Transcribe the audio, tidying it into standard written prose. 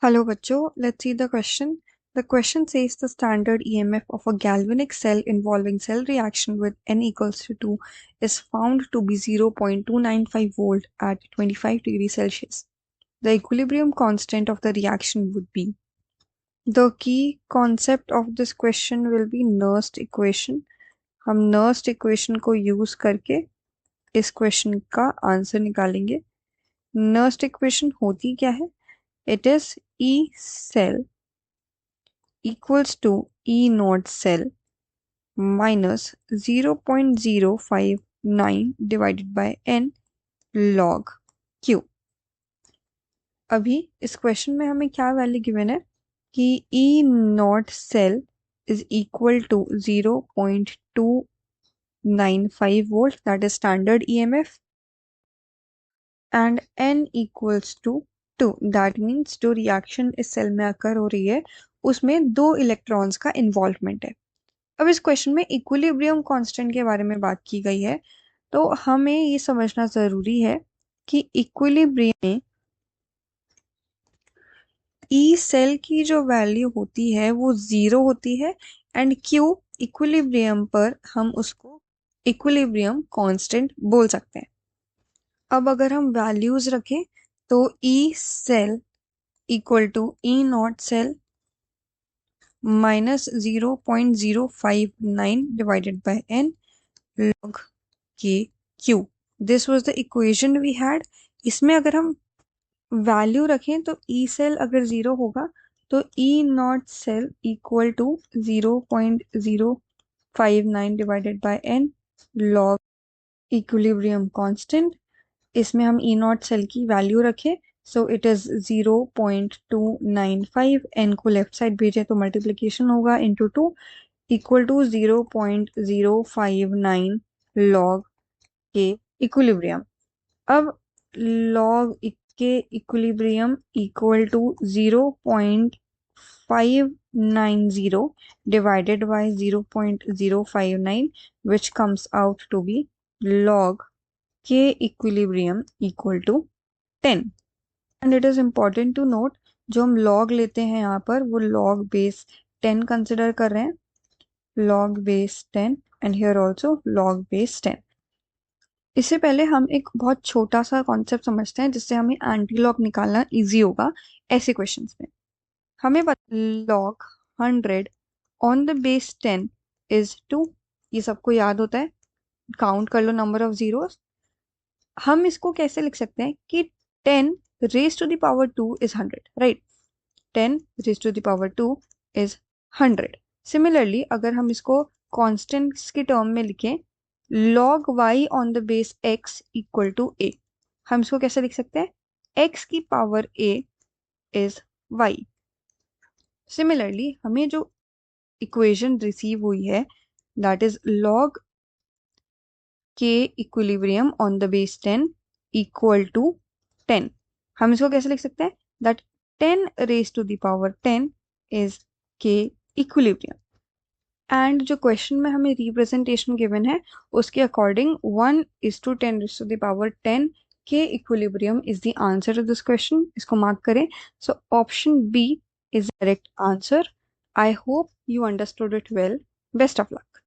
Hello बच्चों, let's see the question. The question says the standard EMF of a galvanic cell involving cell reaction with N equals to 2 is found to be 0.295 volt at 25 degrees Celsius. The equilibrium constant of the reaction would be. The key concept of this question will be Nernst equation. हम Nernst equation को use करके इस question का answer निकालेंगे. Nernst equation होती क्या है? It is E cell equals to E naught cell minus 0.059 divided by N log Q. अभी इस क्वेश्चन में हमें क्या वैल्यू गिवन है कि E naught cell is equal to 0.295 volt, that is standard EMF, and N equals to 2. That means जो reaction इस cell में अकर हो रही है उसमें 2 इलेक्ट्रॉन्स का इन्वॉल्वमेंट है. अब इस क्वेश्चन में इक्विलिब्रियम कांस्टेंट के बारे में बात की गई है, तो हमें ये समझना जरूरी है कि इक्विलिब्रियम में ई सेल की जो वैल्यू होती है वो 0 होती है एंड क्यू इक्विलिब्रियम पर हम उसको इक्विलिब्रियम कांस्टेंट बोल सकते हैं. अब अगर हम वैल्यूज रखें तो E cell equal to E naught cell minus 0.059 divided by n log kq. This was the equation we had. इसमें अगर हम वैल्यू रखें तो ई सेल अगर 0 होगा तो E naught cell equal to 0.059 divided by n log equilibrium constant. इसमें हम ई नॉट सेल की वैल्यू रखें सो इट इज 0.295. n को लेफ्ट साइड भेजे तो मल्टीप्लीकेशन होगा into 2 equal to 0.059 log K equilibrium. अब log K equilibrium equal to 0.590 divided by 0.059 which comes out to be log K equilibrium equal to 10. And it is important to note जो हम log लेते हैं यहाँ पर वो log base 10 consider कर रहे हैं. log base 10 and here also log base 10. इससे पहले हम एक बहुत छोटा सा कॉन्सेप्ट समझते हैं जिससे हमें एंटी लॉग निकालना इजी होगा ऐसे क्वेश्चंस में. हमें log 100 on the base 10 is 2. ये सबको याद होता है, काउंट कर लो नंबर ऑफ जीरोस. हम इसको कैसे लिख सकते हैं कि 10 raised to the power 2 is 100, right? 10 raised to the power 2 is 100. Similarly, अगर हम इसको कांस्टेंट्स के टर्म में लिखें log y on the base x equal to a, हम इसको कैसे लिख सकते हैं? x की power a is y. Similarly, हमें जो इक्वेशन रिसीव हुई है that is log K equilibrium on the base 10 equal to 10. हम इसको कैसे लिख सकते हैं? That 10 raised to the power 10 is K equilibrium. And जो क्वेश्चन में हमें रिप्रेजेंटेशन गिवन है उसके according 1 is to 10 raised to the power 10 K equilibrium is the answer to this question. इसको मार्क करें. So option B is the correct answer. I hope you understood it well. Best of luck.